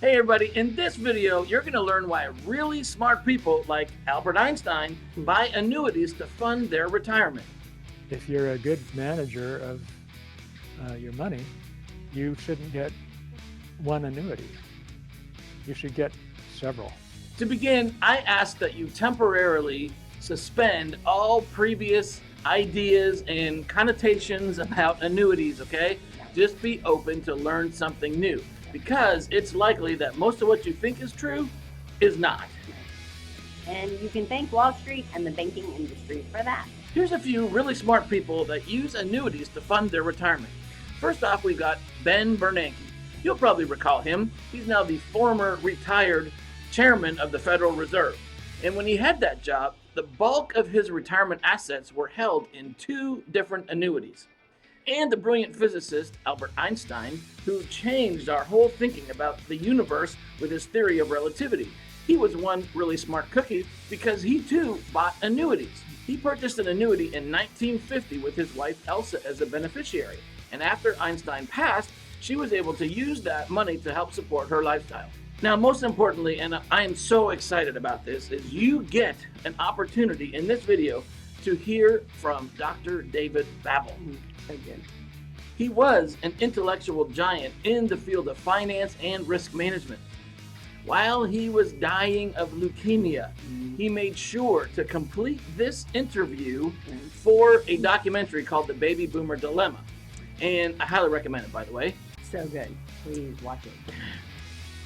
Hey everybody, in this video, you're going to learn why really smart people like Albert Einstein buy annuities to fund their retirement. If you're a good manager of your money, you shouldn't get one annuity. You should get several. To begin, I ask that you temporarily suspend all previous ideas and connotations about annuities, okay? Just be open to learn something new, because it's likely that most of what you think is true is not. And you can thank Wall Street and the banking industry for that. Here's a few really smart people that use annuities to fund their retirement. First off, we've got Ben Bernanke. You'll probably recall him. He's now the former retired chairman of the Federal Reserve. And when he had that job, the bulk of his retirement assets were held in 2 different annuities. And the brilliant physicist Albert Einstein, who changed our whole thinking about the universe with his theory of relativity. He was one really smart cookie because he too bought annuities. He purchased an annuity in 1950 with his wife Elsa as a beneficiary. And after Einstein passed, she was able to use that money to help support her lifestyle. Now, most importantly, and I am so excited about this, is you get an opportunity in this video to hear from Dr. David Babbel. Again. He was an intellectual giant in the field of finance and risk management. While he was dying of leukemia, he made sure to complete this interview for a documentary called The Baby Boomer Dilemma. And I highly recommend it, by the way. So good. Please watch it.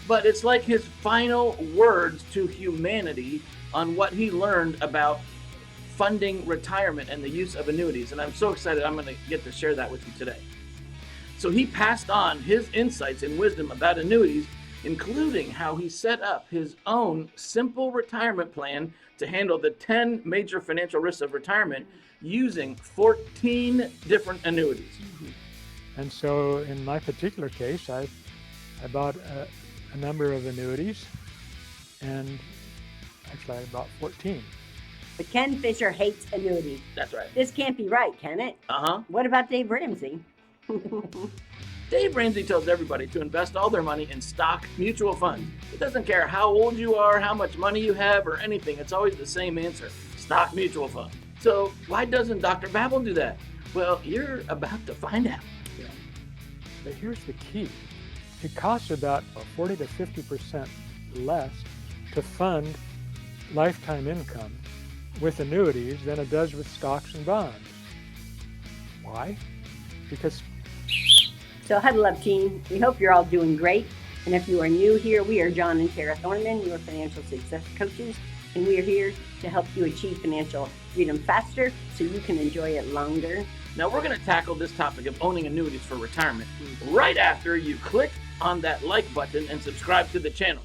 But it's like his final words to humanity on what he learned about funding retirement and the use of annuities. And I'm so excited I'm going to get to share that with you today. So he passed on his insights and wisdom about annuities, including how he set up his own simple retirement plan to handle the 10 major financial risks of retirement using 14 different annuities. And so in my particular case, I bought a number of annuities, and actually I bought 14. But Ken Fisher hates annuities. That's right. This can't be right, can it? Uh-huh. What about Dave Ramsey? Dave Ramsey tells everybody to invest all their money in stock mutual funds. It doesn't care how old you are, how much money you have, or anything. It's always the same answer: stock mutual fund. So why doesn't Dr. Babbel do that? Well, you're about to find out. Yeah. But here's the key. It costs about 40 to 50% less to fund lifetime income with annuities than it does with stocks and bonds. Why? Because... So huddle up, team. We hope you're all doing great. And if you are new here, we are John and Tara Thornman, your financial success coaches. And we are here to help you achieve financial freedom faster so you can enjoy it longer. Now we're going to tackle this topic of owning annuities for retirement right after you click on that like button and subscribe to the channel.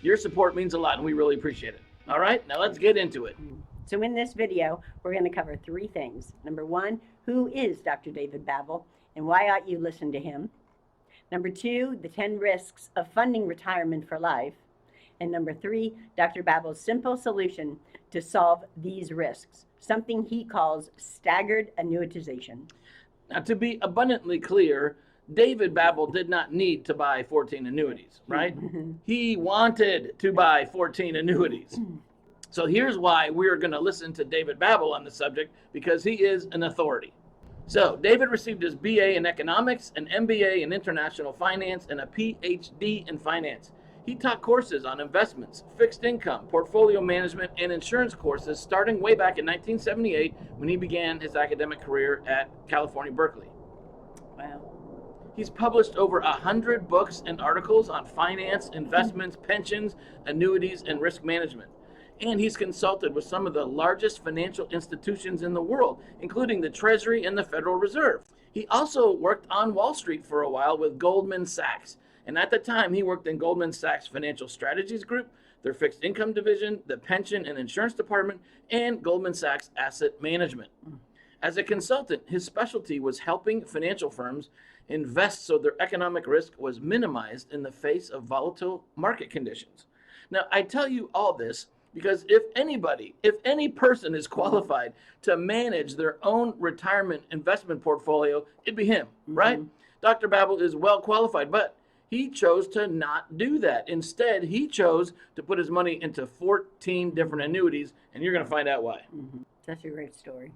Your support means a lot and we really appreciate it. All right, now let's get into it. So in this video, we're going to cover 3 things. Number 1, who is Dr. David Babbel and why ought you listen to him? Number 2, the 10 risks of funding retirement for life. And number 3, Dr. Babbel's simple solution to solve these risks, something he calls staggered annuitization. Now, to be abundantly clear, David Babbel did not need to buy 14 annuities, right? He wanted to buy 14 annuities. So here's why we're going to listen to David Babbel on the subject, because he is an authority. So David received his BA in economics, an MBA in international finance, and a PhD in finance. He taught courses on investments, fixed income, portfolio management, and insurance courses starting way back in 1978 when he began his academic career at California, Berkeley. Wow. He's published over 100 books and articles on finance, investments, pensions, annuities, and risk management. And he's consulted with some of the largest financial institutions in the world, including the Treasury and the Federal Reserve. He also worked on Wall Street for a while with Goldman Sachs. And at the time, he worked in Goldman Sachs Financial Strategies Group, their fixed income division, the pension and insurance department, and Goldman Sachs Asset Management. As a consultant, his specialty was helping financial firms invest so their economic risk was minimized in the face of volatile market conditions. Now, I tell you all this because if any person is qualified to manage their own retirement investment portfolio, it'd be him, right? Dr. Babbel is well qualified, but He chose to not do that. Instead, he chose to put his money into 14 different annuities, and you're going to find out why. That's a great story.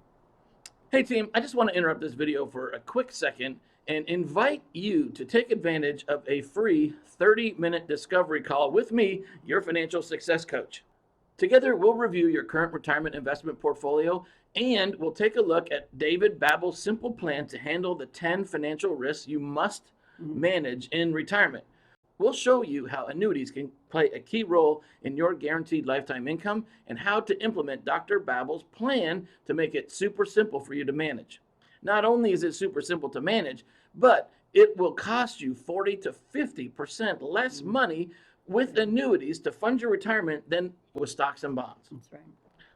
Hey team, I just want to interrupt this video for a quick second and invite you to take advantage of a free 30-minute discovery call with me, your financial success coach. Together, we'll review your current retirement investment portfolio, and we'll take a look at David Babbel's simple plan to handle the 10 financial risks you must manage in retirement. We'll show you how annuities can play a key role in your guaranteed lifetime income and how to implement Dr. Babbel's plan to make it super simple for you to manage. Not only is it super simple to manage, but it will cost you 40 to 50% less money with annuities to fund your retirement than with stocks and bonds. That's right.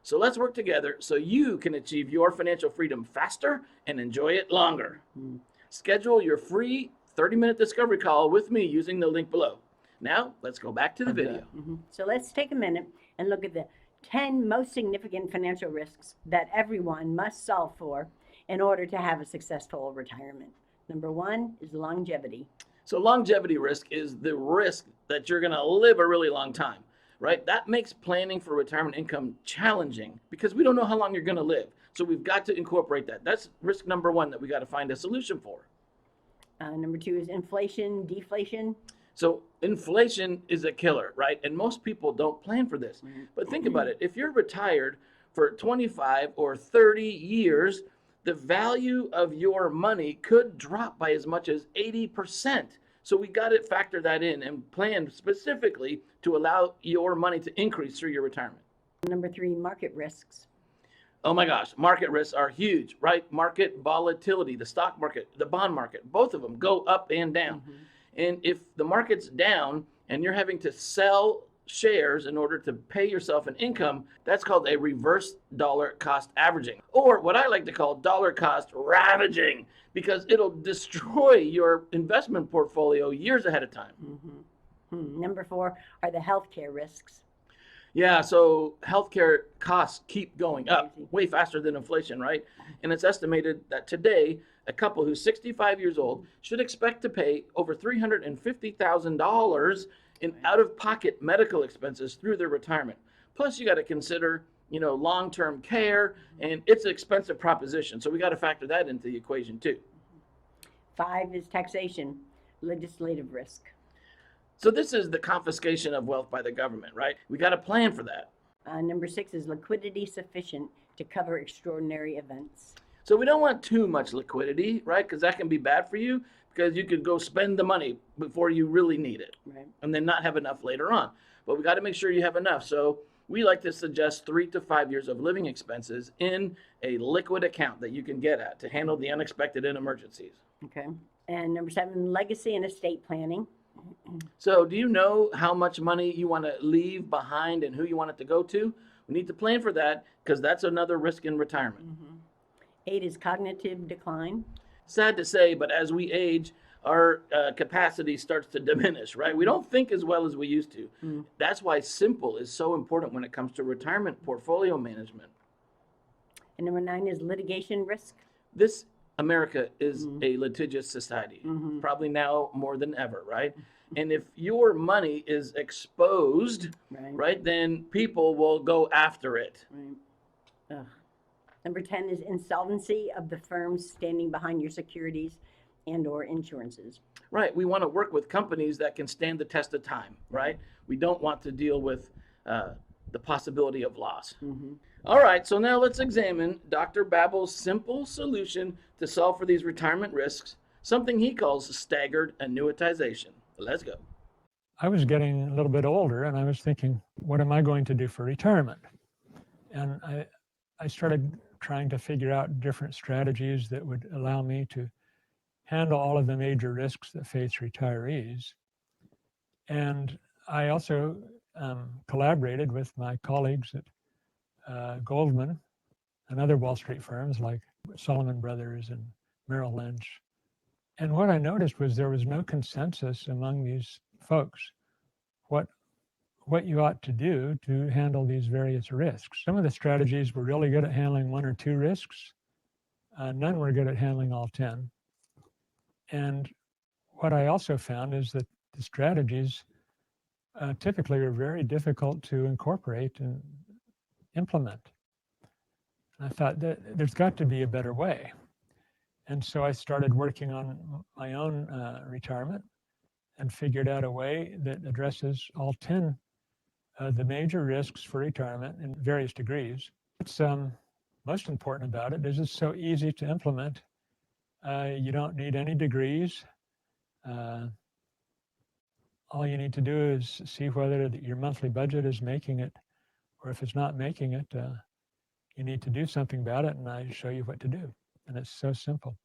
So let's work together so you can achieve your financial freedom faster and enjoy it longer. Schedule your free 30-minute discovery call with me using the link below. Now, let's go back to the video. So let's take a minute and look at the 10 most significant financial risks that everyone must solve for in order to have a successful retirement. Number 1 is longevity. So longevity risk is the risk that you're going to live a really long time, right? That makes planning for retirement income challenging because we don't know how long you're going to live. So we've got to incorporate that. That's risk number 1 that we got to find a solution for. Number 2 is inflation, deflation. So inflation is a killer, right? And most people don't plan for this. But think about it. If you're retired for 25 or 30 years, the value of your money could drop by as much as 80%. So we got to factor that in and plan specifically to allow your money to increase through your retirement. Number 3, market risks. Oh my gosh, market risks are huge, right? Market volatility, the stock market, the bond market, both of them go up and down. And if the market's down and you're having to sell shares in order to pay yourself an income, that's called a reverse dollar cost averaging, or what I like to call dollar cost ravaging, because it'll destroy your investment portfolio years ahead of time. Number 4 are the healthcare risks. Yeah, so healthcare costs keep going up way faster than inflation, right? And it's estimated that today, a couple who's 65 years old should expect to pay over $350,000 in out-of-pocket medical expenses through their retirement. Plus, you got to consider, long-term care, and it's an expensive proposition. So we got to factor that into the equation too. 5 is taxation, legislative risk. So this is the confiscation of wealth by the government, right? We got to plan for that. Number 6 is liquidity sufficient to cover extraordinary events. So we don't want too much liquidity, right? Because that can be bad for you, because you could go spend the money before you really need it, Right. and then not have enough later on. But we got to make sure you have enough. So we like to suggest 3 to 5 years of living expenses in a liquid account that you can get at to handle the unexpected and emergencies. Okay. And number 7, legacy and estate planning. So do you know how much money you want to leave behind and who you want it to go to? We need to plan for that, because that's another risk in retirement. 8 is cognitive decline. Sad to say, but as we age, our capacity starts to diminish, right? We don't think as well as we used to. That's why simple is so important when it comes to retirement portfolio management. And number 9 is litigation risk. This America is a litigious society, probably now more than ever, right? And if your money is exposed, right, then people will go after it. Ugh. Number 10 is insolvency of the firms standing behind your securities and or insurances. Right. We want to work with companies that can stand the test of time, right? We don't want to deal with the possibility of loss. All right, so now let's examine Dr. Babbel's simple solution to solve for these retirement risks, something he calls staggered annuitization. Let's go. I was getting a little bit older, and I was thinking, what am I going to do for retirement? And I started trying to figure out different strategies that would allow me to handle all of the major risks that face retirees. And I also collaborated with my colleagues at Goldman and other Wall Street firms like Salomon Brothers and Merrill Lynch. And what I noticed was there was no consensus among these folks what you ought to do to handle these various risks. Some of the strategies were really good at handling 1 or 2 risks. None were good at handling all 10. And what I also found is that the strategies typically are very difficult to incorporate and implement. And I thought that there's got to be a better way. And so I started working on my own retirement and figured out a way that addresses all 10 the major risks for retirement in various degrees. What's most important about it is it's so easy to implement. You don't need any degrees. All you need to do is see whether your monthly budget is making it, or if it's not making it, you need to do something about it, and I show you what to do. And it's so simple.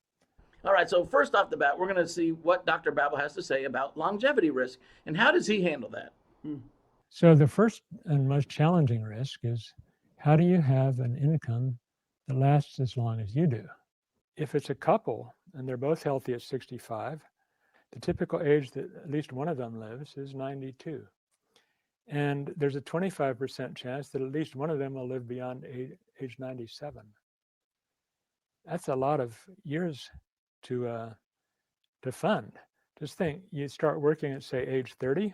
All right, so first off the bat, we're going to see what Dr. Babbel has to say about longevity risk and how does he handle that? So the first and most challenging risk is, how do you have an income that lasts as long as you do? If it's a couple and they're both healthy at 65, the typical age that at least one of them lives is 92. And there's a 25% chance that at least one of them will live beyond age 97. That's a lot of years to fund. Just think, you start working at, say, age 30,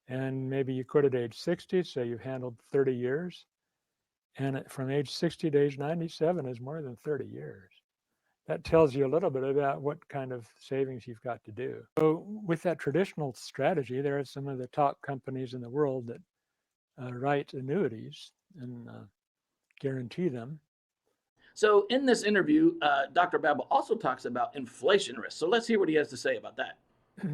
and maybe you quit at age 60, so you've handled 30 years. And from age 60 to age 97 is more than 30 years. That tells you a little bit about what kind of savings you've got to do. So with that traditional strategy, there are some of the top companies in the world that write annuities and guarantee them. So in this interview, Dr. Babbel also talks about inflation risk. So let's hear what he has to say about that.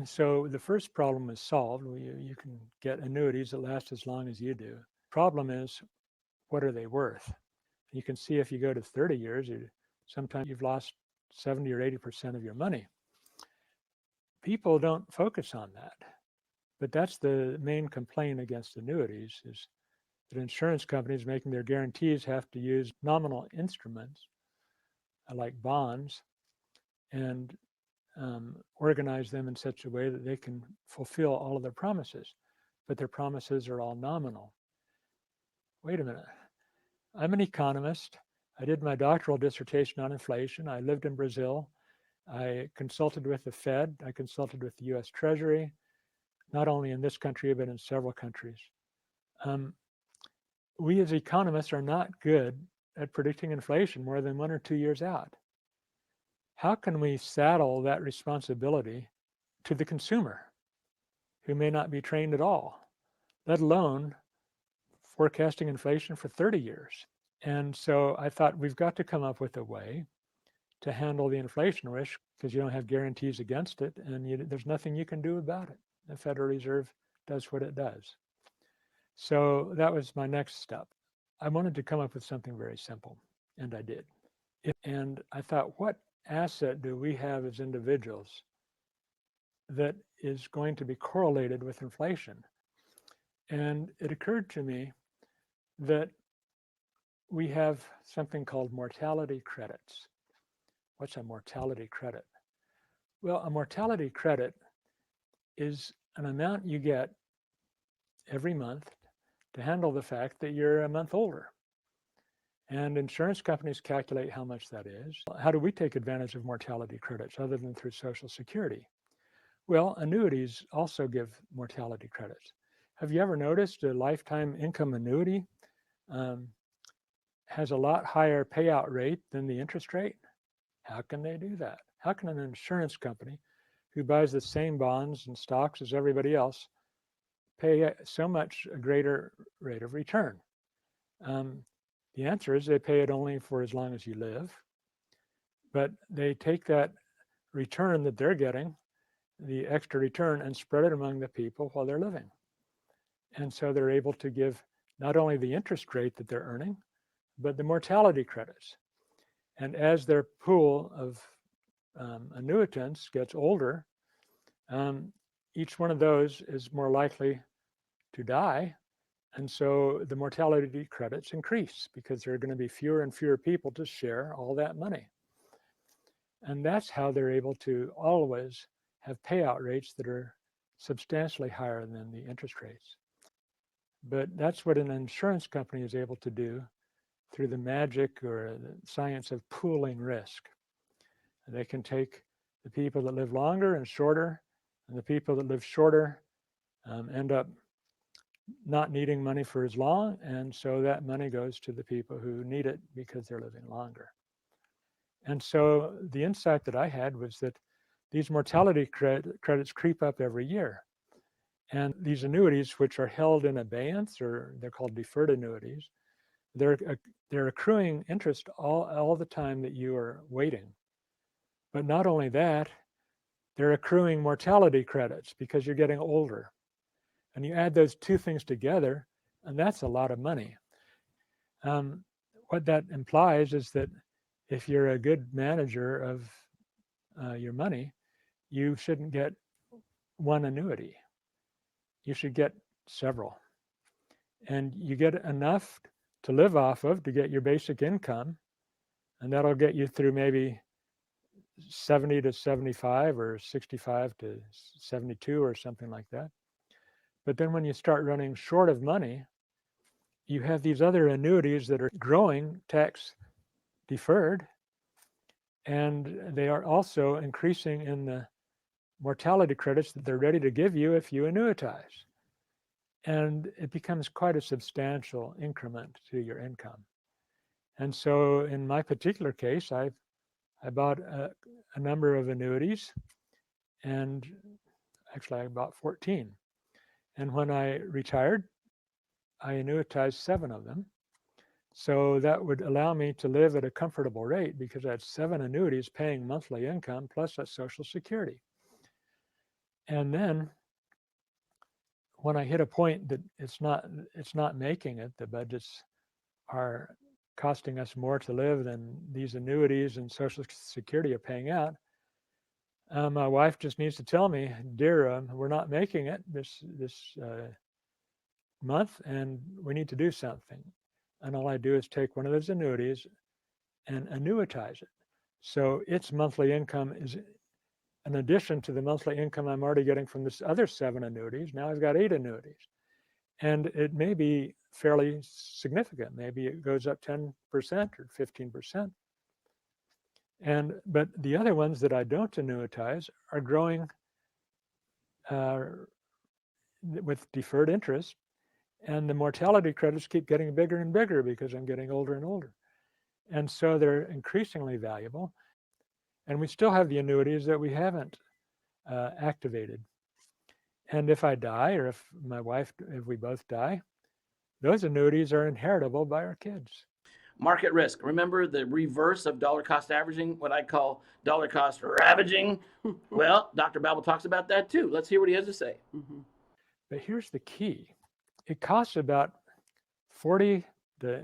So the first problem is solved. You can get annuities that last as long as you do. Problem is, what are they worth? You can see if you go to 30 years, sometimes you've lost 70 or 80% of your money. People don't focus on that. But that's the main complaint against annuities, is that insurance companies making their guarantees have to use nominal instruments like bonds and organize them in such a way that they can fulfill all of their promises. But their promises are all nominal. Wait a minute. I'm an economist. I did my doctoral dissertation on inflation. I lived in Brazil. I consulted with the Fed. I consulted with the US Treasury, not only in this country, but in several countries. We as economists are not good at predicting inflation more than 1 or 2 years out. How can we saddle that responsibility to the consumer, who may not be trained at all, let alone forecasting inflation for 30 years? And so I thought, we've got to come up with a way to handle the inflation risk, because you don't have guarantees against it, and there's nothing you can do about it. The Federal Reserve does what it does. So that was my next step. I wanted to come up with something very simple, and I did. And I thought, what asset do we have as individuals that is going to be correlated with inflation? And it occurred to me that we have something called mortality credits. What's a mortality credit? Well, a mortality credit is an amount you get every month to handle the fact that you're a month older. And insurance companies calculate how much that is. How do we take advantage of mortality credits other than through Social Security? Well, annuities also give mortality credits. Have you ever noticed a lifetime income annuity has a lot higher payout rate than the interest rate? How can they do that? How can an insurance company who buys the same bonds and stocks as everybody else pay so much a greater rate of return? The answer is they pay it only for as long as you live, but they take that return that they're getting, the extra return, and spread it among the people while they're living. And so they're able to give not only the interest rate that they're earning, but the mortality credits. And as their pool of annuitants gets older, each one of those is more likely to die. And so the mortality credits increase because there are going to be fewer and fewer people to share all that money. And that's how they're able to always have payout rates that are substantially higher than the interest rates. But that's what an insurance company is able to do through the magic or the science of pooling risk. They can take the people that live longer and shorter And the people that live shorter end up not needing money for as long, and so that money goes to the people who need it because they're living longer. And so the insight that I had was that these mortality credits creep up every year. And these annuities, which are held in abeyance, or they're called deferred annuities, they're accruing interest all the time that you are waiting. But not only that, they're accruing mortality credits because you're getting older. And you add those two things together, and that's a lot of money. What that implies is that if you're a good manager of your money, you shouldn't get one annuity. You should get several. And you get enough to live off of to get your basic income, and that'll get you through maybe 70 to 75 or 65 to 72 or something like that. But then when you start running short of money, you have these other annuities that are growing tax deferred, and they are also increasing in the mortality credits that they're ready to give you if you annuitize. And it becomes quite a substantial increment to your income. And so in my particular case, I bought a number of annuities, and actually I bought 14. And when I retired, I annuitized 7 of them. So that would allow me to live at a comfortable rate because I had 7 annuities paying monthly income plus that Social Security. And then when I hit a point that it's not making it, the budgets are costing us more to live than these annuities and Social Security are paying out. My wife just needs to tell me, dear, we're not making it this month, and we need to do something. And all I do is take one of those annuities and annuitize it. So its monthly income is in addition to the monthly income I'm already getting from this other 7 annuities. Now I've got 8 annuities. And it may be fairly significant. Maybe it goes up 10% or 15%. But the other ones that I don't annuitize are growing with deferred interest, and the mortality credits keep getting bigger and bigger because I'm getting older and older. And so they're increasingly valuable. And we still have the annuities that we haven't activated. And if I die, or if my wife, if we both die, those annuities are inheritable by our kids. Market risk. Remember the reverse of dollar cost averaging, what I call dollar cost ravaging? Well, Dr. Babbel talks about that too. Let's hear what he has to say. Mm-hmm. But here's the key. It costs about 40 to,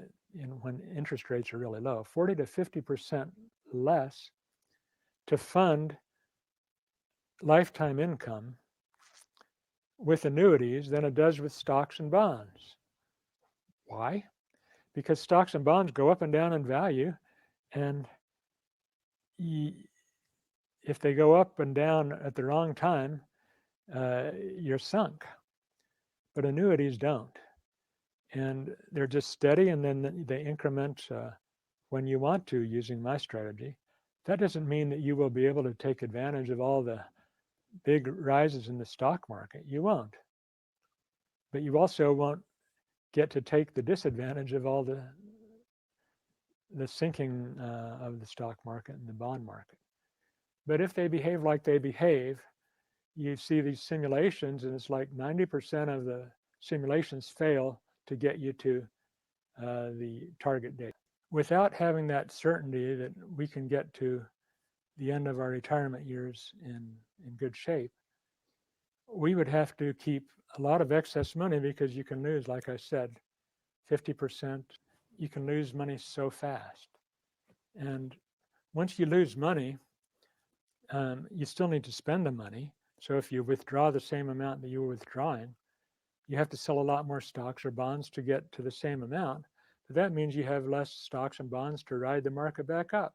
when interest rates are really low, 40 to 50% less to fund lifetime income with annuities than it does with stocks and bonds. Why? Because stocks and bonds go up and down in value, and if they go up and down at the wrong time, you're sunk. But annuities don't. And they're just steady, and then they increment when you want to, using my strategy. That doesn't mean that you will be able to take advantage of all the big rises in the stock market. You won't. But you also won't get to take the disadvantage of all the sinking of the stock market and the bond market. But if they behave like they behave, you see these simulations, and it's like 90% of the simulations fail to get you to the target date. Without having that certainty that we can get to the end of our retirement years in good shape, we would have to keep a lot of excess money, because you can lose, like I said, 50%. You can lose money so fast. And once you lose money, you still need to spend the money. So if you withdraw the same amount that you were withdrawing, you have to sell a lot more stocks or bonds to get to the same amount. But that means you have less stocks and bonds to ride the market back up.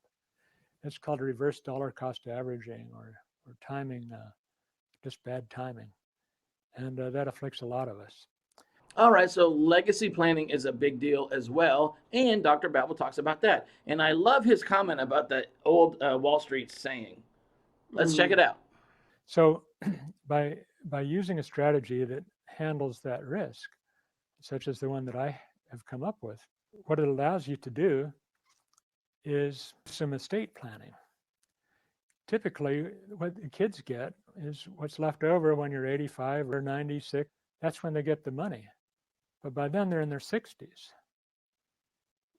It's called reverse dollar cost averaging, or timing, just bad timing. And that afflicts a lot of us. All right, so legacy planning is a big deal as well, and Dr. Babbel talks about that. And I love his comment about the old Wall Street saying. Let's check it out. So by using a strategy that handles that risk, such as the one that I have come up with, what it allows you to do is some estate planning. Typically, what the kids get is what's left over when you're 85 or 96. That's when they get the money. But by then, they're in their 60s.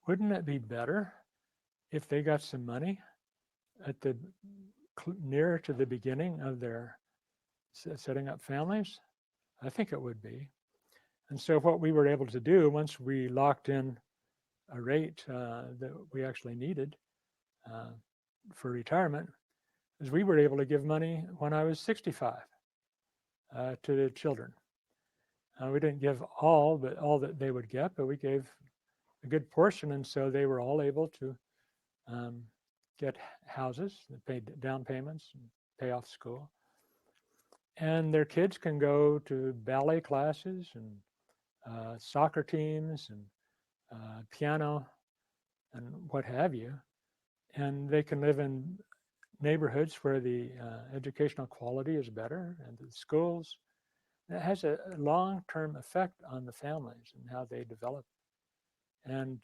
Wouldn't it be better if they got some money at the nearer to the beginning of their setting up families? I think it would be. And so what we were able to do once we locked in a rate that we actually needed for retirement is we were able to give money when I was 65 to the children. We didn't give all that they would get, but we gave a good portion, and so they were all able to get houses that paid down payments and pay off school. And their kids can go to ballet classes and soccer teams and piano and what have you. And they can live in neighborhoods where the educational quality is better and the schools. It has a long-term effect on the families and how they develop. And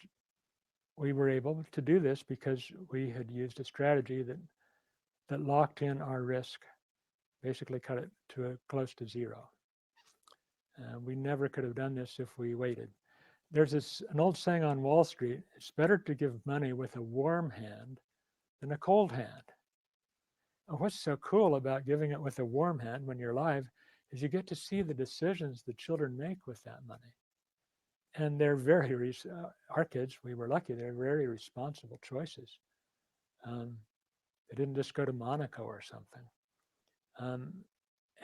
we were able to do this because we had used a strategy that locked in our risk, basically cut it to close to zero. We never could have done this if we waited. There's an old saying on Wall Street, it's better to give money with a warm hand than a cold hand. What's so cool about giving it with a warm hand when you're alive is you get to see the decisions the children make with that money. And they're our kids, we were lucky, they're very responsible choices. They didn't just go to Monaco or something.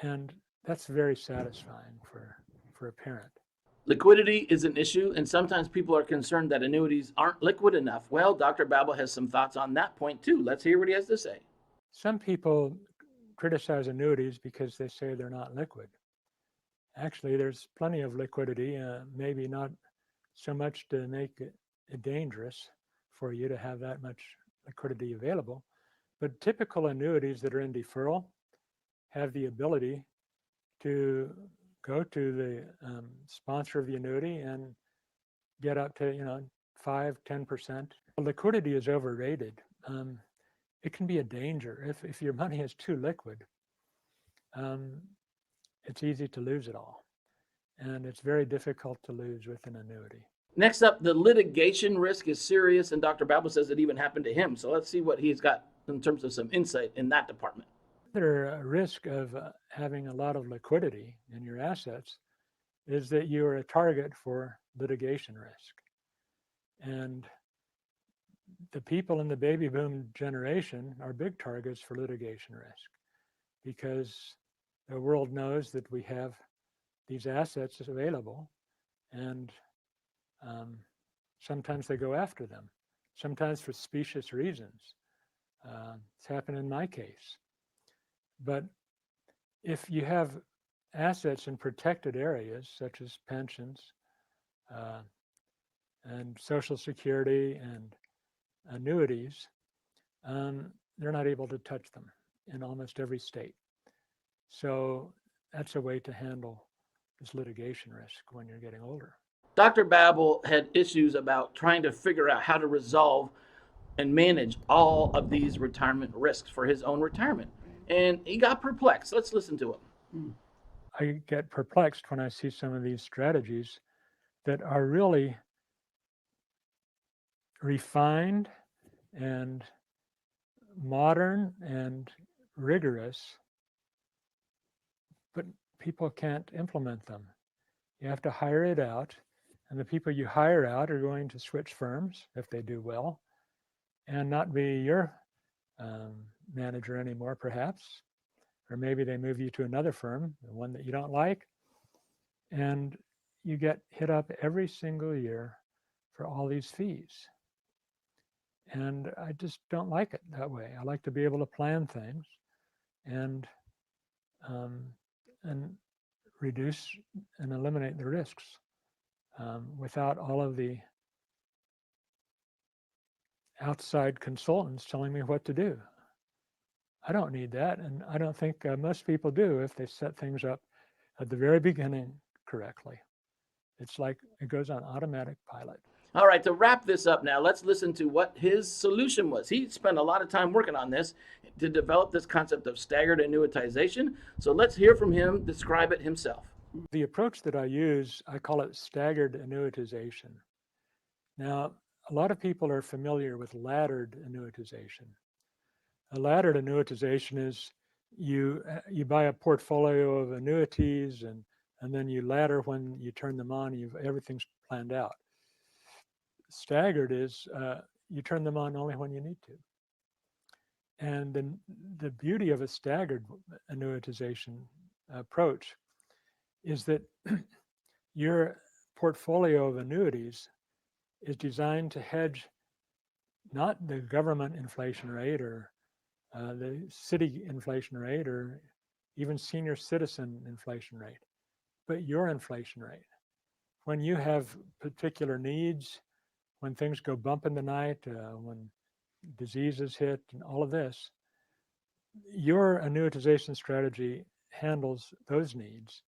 And that's very satisfying for a parent. Liquidity is an issue, and sometimes people are concerned that annuities aren't liquid enough. Well, Dr. Babbel has some thoughts on that point too. Let's hear what he has to say. Some people criticize annuities because they say they're not liquid. Actually, there's plenty of liquidity, maybe not so much to make it dangerous for you to have that much liquidity available, but typical annuities that are in deferral have the ability to go to the sponsor of the annuity and get up to 5-10%. Liquidity is overrated. It can be a danger if your money is too liquid. It's easy to lose it all, and it's very difficult to lose with an annuity. Next up, the litigation risk is serious, and Dr. Babbel says it even happened to him. So let's see what he's got in terms of some insight in that department. The risk of having a lot of liquidity in your assets is that you are a target for litigation risk. And the people in the baby boom generation are big targets for litigation risk because the world knows that we have these assets available, and sometimes they go after them, sometimes for specious reasons. It's happened in my case. But if you have assets in protected areas, such as pensions and Social Security and annuities, they're not able to touch them in almost every state. So that's a way to handle this litigation risk when you're getting older. Dr. Babbel had issues about trying to figure out how to resolve and manage all of these retirement risks for his own retirement. And he got perplexed. Let's listen to him. I get perplexed when I see some of these strategies that are really refined and modern and rigorous, but people can't implement them. You have to hire it out, and the people you hire out are going to switch firms if they do well and not be your manager anymore, perhaps. Or maybe they move you to another firm, the one that you don't like, and you get hit up every single year for all these fees. And I just don't like it that way. I like to be able to plan things and reduce and eliminate the risks without all of the outside consultants telling me what to do. I don't need that. And I don't think most people do if they set things up at the very beginning correctly. It's like it goes on automatic pilot. All right, to wrap this up now, let's listen to what his solution was. He spent a lot of time working on this to develop this concept of staggered annuitization. So let's hear from him describe it himself. The approach that I use, I call it staggered annuitization. Now, a lot of people are familiar with laddered annuitization. A laddered annuitization is you buy a portfolio of annuities and then you ladder when you turn them on, everything's planned out. Staggered is you turn them on only when you need to. And then the beauty of a staggered annuitization approach is that your portfolio of annuities is designed to hedge not the government inflation rate or the city inflation rate or even senior citizen inflation rate, but your inflation rate. When you have particular needs, when things go bump in the night, when diseases hit and all of this, your annuitization strategy handles those needs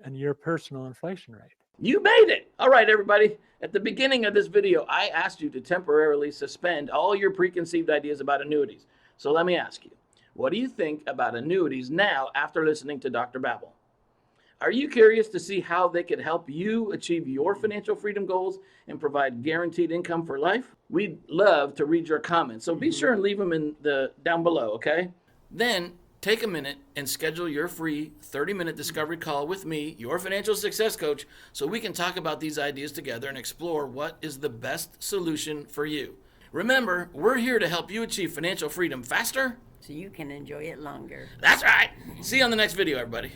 and your personal inflation rate. You made it! All right, everybody. At the beginning of this video, I asked you to temporarily suspend all your preconceived ideas about annuities. So let me ask you, what do you think about annuities now after listening to Dr. Babbel? Are you curious to see how they could help you achieve your financial freedom goals and provide guaranteed income for life? We'd love to read your comments, so be sure and leave them down below, okay? Then take a minute and schedule your free 30-minute discovery call with me, your financial success coach, so we can talk about these ideas together and explore what is the best solution for you. Remember, we're here to help you achieve financial freedom faster, so you can enjoy it longer. That's right. See you on the next video, everybody.